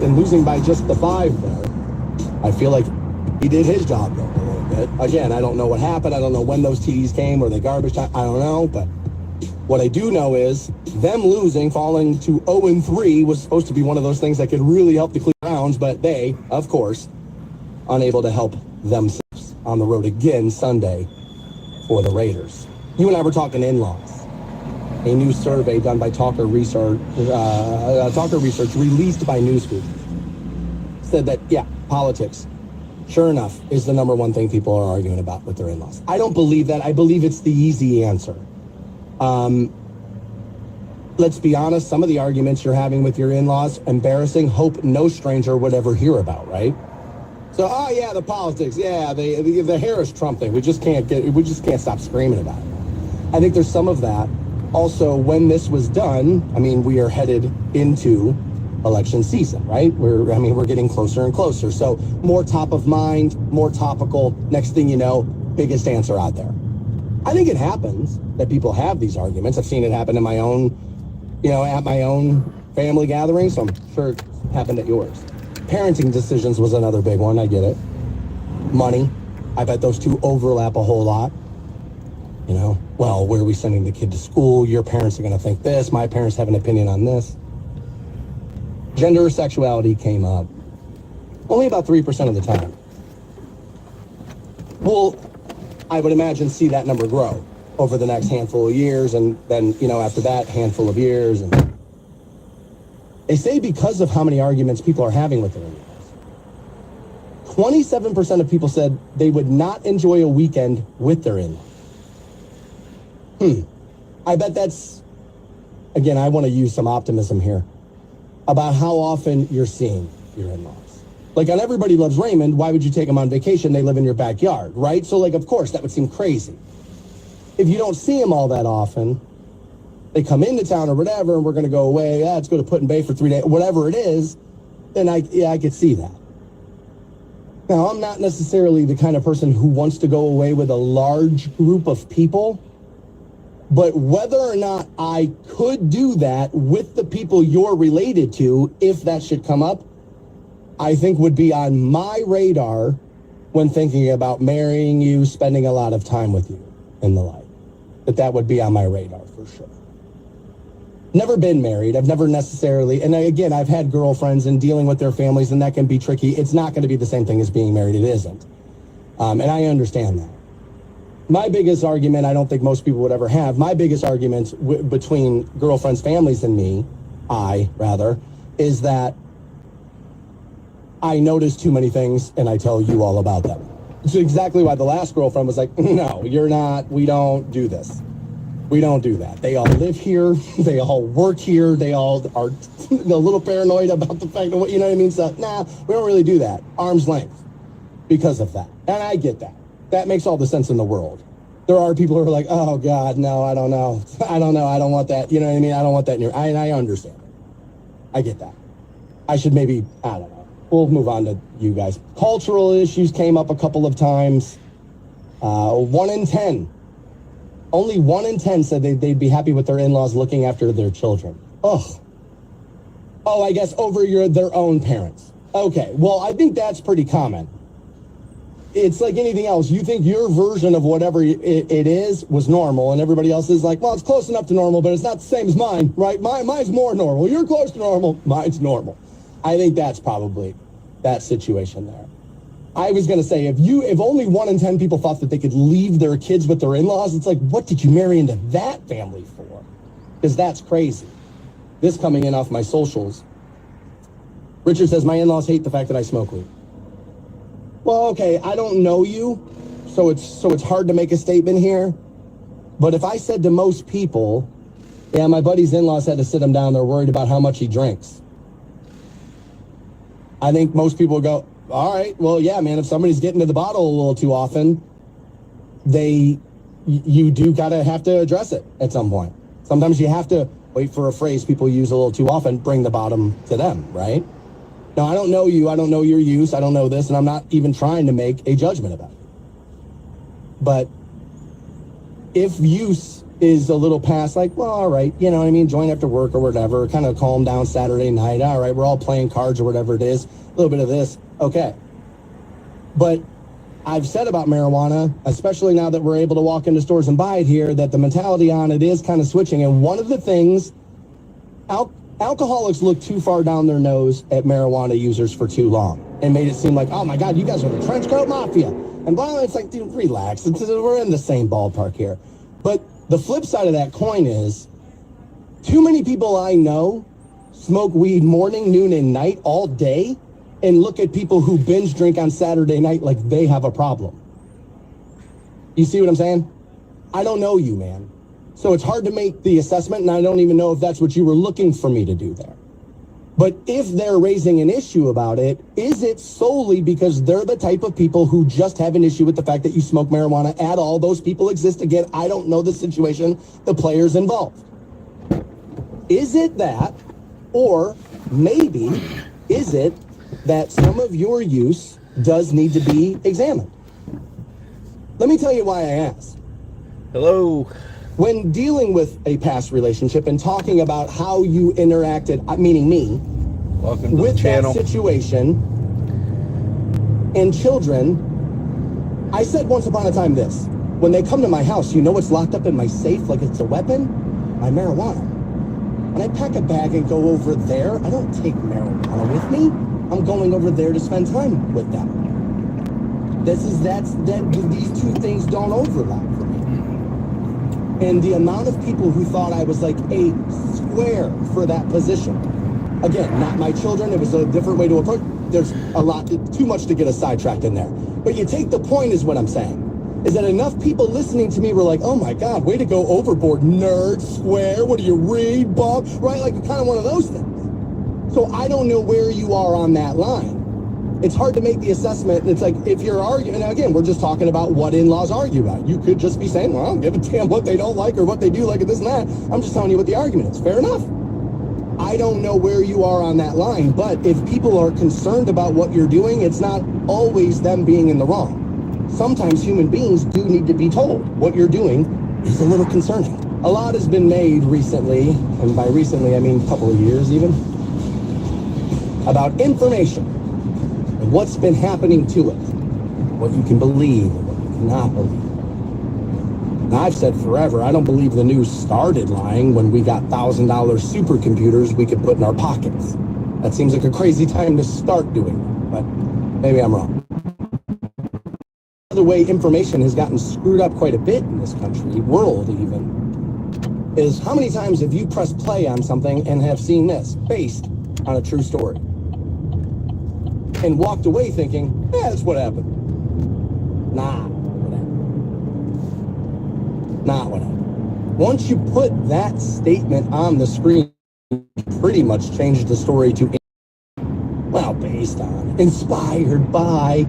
And losing by just the 5 there, I feel like he did his job though, a little bit. Again, I don't know what happened. I don't know when those TDs came or the garbage time. I don't know. But what I do know is them losing, falling to 0-3 was supposed to be one of those things that could really help the Cleveland Browns. But they, of course, unable to help themselves on the road again Sunday for the Raiders. You and I were talking in-laws. A new survey done by Talker Research released by Newsweek said that, yeah, politics, sure enough, is the number one thing people are arguing about with their in-laws. I don't believe that. I believe it's the easy answer. Let's be honest, some of the arguments you're having with your in-laws, embarrassing, hope no stranger would ever hear about, right? So, oh yeah, the politics, yeah, the Harris-Trump thing, we just can't stop screaming about it. I think there's some of that. Also, when this was done, I mean, we are headed into election season, right? We're getting closer and closer. So more top of mind, more topical. Next thing you know, biggest answer out there. I think it happens that people have these arguments. I've seen it happen in my own, at my own family gatherings. So I'm sure it happened at yours. Parenting decisions was another big one. I get it. Money. I bet those two overlap a whole lot. Well, where are we sending the kid to school? Your parents are going to think this. My parents have an opinion on this. Gender or sexuality came up only about 3% of the time. We'll, I would imagine, see that number grow over the next handful of years, and then, after that, handful of years. And they say because of how many arguments people are having with their in-laws, 27% of people said they would not enjoy a weekend with their in-laws. I bet that's, again, I want to use some optimism here about how often you're seeing your in-laws. Like on Everybody Loves Raymond, why would you take them on vacation? They live in your backyard, right? So of course, that would seem crazy. If you don't see them all that often, they come into town or whatever, and we're going to go away, let's go to Put-in-Bay for 3 days, whatever it is, then I could see that. Now, I'm not necessarily the kind of person who wants to go away with a large group of people, but whether or not I could do that with the people you're related to, if that should come up, I think would be on my radar when thinking about marrying you, spending a lot of time with you, and the like. That would be on my radar for sure. Never been married. I've never necessarily, and again, I've had girlfriends and dealing with their families, and that can be tricky. It's not going to be the same thing as being married. It isn't. And I understand that. My biggest argument, I don't think most people would ever have, my biggest argument between girlfriends, families, and me, is that I notice too many things and I tell you all about them. It's exactly why the last girlfriend was like, no, you're not, we don't do this. We don't do that. They all live here. They all work here. They all are a little paranoid about the fact of you know what I mean? So, nah, we don't really do that. Arm's length because of that. And I get that. That makes all the sense in the world. There are people who are like, oh, God, no, I don't know. I don't want that. You know what I mean? I don't want that in your... I understand it. I get that. I should maybe... I don't know. We'll move on to you guys. Cultural issues came up a couple of times. 1 in 10. Only 1 in 10 said they'd be happy with their in-laws looking after their children. Oh, I guess over their own parents. Okay, well, I think that's pretty common. It's like anything else. You think your version of whatever it is was normal, and everybody else is like, well, it's close enough to normal, but it's not the same as mine, right? Mine's more normal. You're close to normal. Mine's normal. I think that's probably that situation there. I was going to say, if only 1 in 10 people thought that they could leave their kids with their in-laws, it's like, what did you marry into that family for? Because that's crazy. This coming in off my socials. Richard says, my in-laws hate the fact that I smoke weed. Well, okay, I don't know you, so it's hard to make a statement here. But if I said to most people, yeah, my buddy's in-laws had to sit him down, they're worried about how much he drinks, I think most people would go, all right, well, yeah, man, if somebody's getting to the bottle a little too often, you do gotta have to address it at some point. Sometimes you have to wait for a phrase people use a little too often, bring the bottom to them, right? Now, I don't know you, I don't know your use, I don't know this, and I'm not even trying to make a judgment about it. But if use is a little past like, well, all right, you know what I mean? Join after work or whatever, kind of calm down Saturday night. All right, we're all playing cards or whatever it is. A little bit of this. Okay. But I've said about marijuana, especially now that we're able to walk into stores and buy it here, that the mentality on it is kind of switching. And one of the things, alcoholics look too far down their nose at marijuana users for too long and made it seem like, oh my God, you guys are the trench coat mafia. And blah, it's like, dude, relax. We're in the same ballpark here. But the flip side of that coin is too many people I know smoke weed morning, noon, and night all day and look at people who binge drink on Saturday night like they have a problem. You see what I'm saying? I don't know you, man. So it's hard to make the assessment, and I don't even know if that's what you were looking for me to do there. But if they're raising an issue about it, is it solely because they're the type of people who just have an issue with the fact that you smoke marijuana at all? Those people exist. Again, I don't know the situation, the players involved. Is it that, or maybe is it that some of your use does need to be examined? Let me tell you why I ask. Hello. When dealing with a past relationship and talking about how you interacted, meaning me, welcome to with the channel, that situation and children, I said once upon a time this: when they come to my house, you know what's locked up in my safe like it's a weapon? My marijuana. When I pack a bag and go over there, I don't take marijuana with me. I'm going over there to spend time with them. These two things don't overlap for me. And the amount of people who thought I was like a square for that position. Again, not my children. It was a different way to approach. There's a lot, too much to get us sidetracked in there. But you take the point is what I'm saying. Is that enough people listening to me were like, oh my God, way to go overboard, nerd, square, what do you read, Bob? Right, like kind of one of those things. So I don't know where you are on that line. It's hard to make the assessment. It's like if you're arguing, and again, we're just talking about what in-laws argue about. You could just be saying, well, I don't give a damn what they don't like or what they do like, this and that. I'm just telling you what the argument is. Fair enough. I don't know where you are on that line, but if people are concerned about what you're doing, it's not always them being in the wrong. Sometimes human beings do need to be told what you're doing is a little concerning. A lot has been made recently, and by recently I mean a couple of years even, about information and what's been happening to it, what you can believe and what you cannot believe. Now, I've said forever, I don't believe the news started lying when we got $1,000 supercomputers we could put in our pockets. That seems like a crazy time to start doing that, but maybe I'm wrong. The way information has gotten screwed up quite a bit in this country, world even, is how many times have you pressed play on something and have seen this based on a true story and walked away thinking, yeah, that's what happened. Nah, what happened. Not what happened. Once you put that statement on the screen, you pretty much changed the story to, well, based on, inspired by.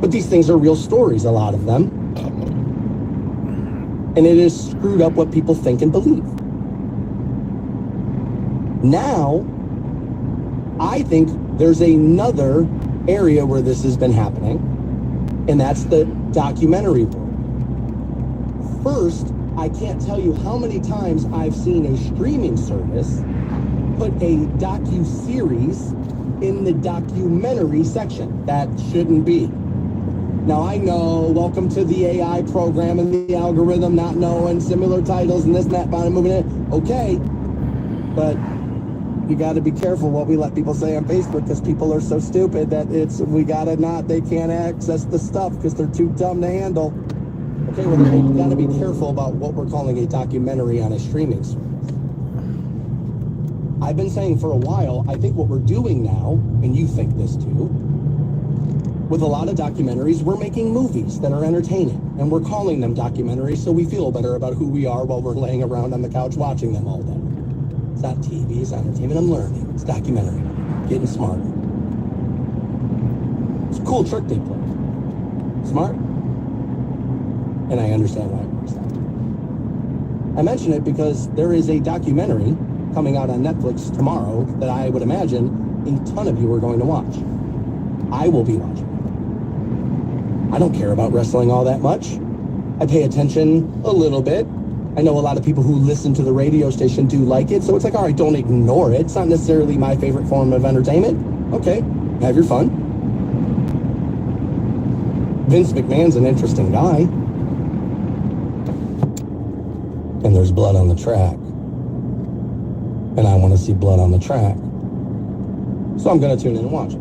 But these things are real stories, a lot of them. And it has screwed up what people think and believe. Now, I think there's another area where this has been happening, and that's the documentary world. First, I can't tell you how many times I've seen a streaming service put a docu-series in the documentary section. That shouldn't be. Now, I know, welcome to the AI program and the algorithm, not knowing similar titles and this and that, bottom moving it. Okay, but you got to be careful what we let people say on Facebook because people are so stupid that they can't access the stuff because they're too dumb to handle. Okay, well, you got to be careful about what we're calling a documentary on a streaming service. I've been saying for a while, I think what we're doing now, and you think this too, with a lot of documentaries, we're making movies that are entertaining, and we're calling them documentaries so we feel better about who we are while we're laying around on the couch watching them all day. It's not TV, it's not entertainment, I'm learning. It's documentary, getting smarter. It's a cool trick they play. Smart? And I understand why it works that way. I mention it because there is a documentary coming out on Netflix tomorrow that I would imagine a ton of you are going to watch. I will be watching. I don't care about wrestling all that much. I pay attention a little bit. I know a lot of people who listen to the radio station do like it, so it's like, all right, don't ignore it. It's not necessarily my favorite form of entertainment. Okay, have your fun. Vince McMahon's an interesting guy. And there's blood on the track. And I want to see blood on the track. So I'm going to tune in and watch it.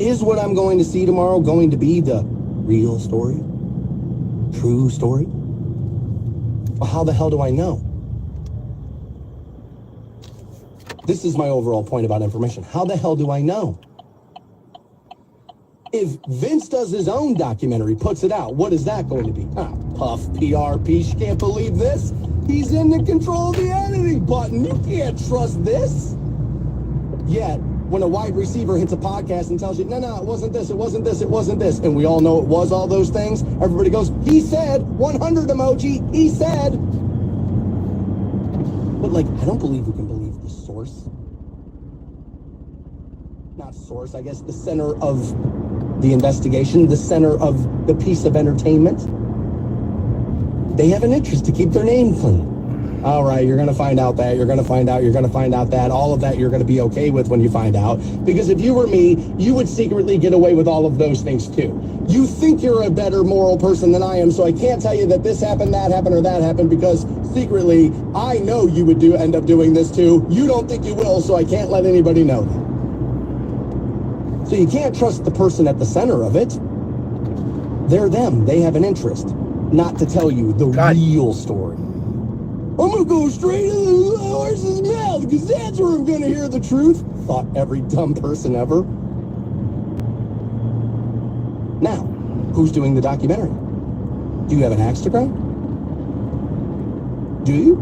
Is what I'm going to see tomorrow going to be the real story? True story? Well, how the hell do I know? This is my overall point about information. How the hell do I know? If Vince does his own documentary, puts it out, what is that going to be? Ah, puff, PR, piece. Can't believe this. He's in the control of the editing button. You can't trust this. Yet, when a wide receiver hits a podcast and tells you, no, it wasn't this, it wasn't this, it wasn't this, and we all know it was all those things, everybody goes, he said, 100 emoji, he said. But, like, I don't believe we can believe the source. Not source, I guess, the center of the investigation, the center of the piece of entertainment. They have an interest to keep their name clean. All right, you're going to find out that, you're going to find out, you're going to find out that, all of that you're going to be okay with when you find out. Because if you were me, you would secretly get away with all of those things too. You think you're a better moral person than I am, so I can't tell you that this happened, that happened, or that happened, because secretly, I know you would end up doing this too. You don't think you will, so I can't let anybody know that. So you can't trust the person at the center of it. They're them. They have an interest. Not to tell you the real story. I'm going to go straight to the horse's mouth because that's where I'm going to hear the truth. Thought every dumb person ever. Now, who's doing the documentary? Do you have an axe to grind? Do you?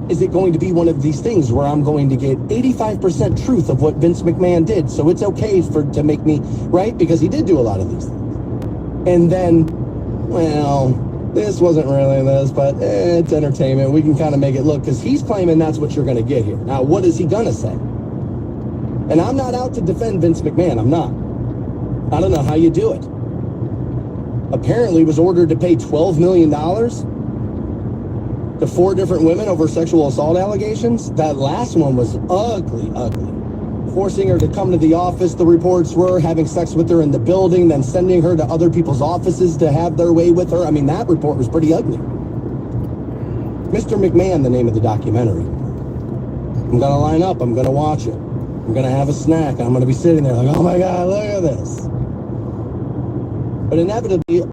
Is it going to be one of these things where I'm going to get 85% truth of what Vince McMahon did, so it's okay to make me, right? Because he did do a lot of these things. And then, well, this wasn't really this, but it's entertainment. We can kind of make it look, because he's claiming that's what you're going to get here. Now, what is he going to say? And I'm not out to defend Vince McMahon. I'm not. I don't know how you do it. Apparently was ordered to pay $12 million to 4 different women over sexual assault allegations. That last one was ugly. Forcing her to come to the office, the reports were, having sex with her in the building, then sending her to other people's offices to have their way with her. I mean, that report was pretty ugly. Mr. McMahon, the name of the documentary. I'm going to line up. I'm going to watch it. I'm going to have a snack. And I'm going to be sitting there like, oh my God, look at this. But inevitably,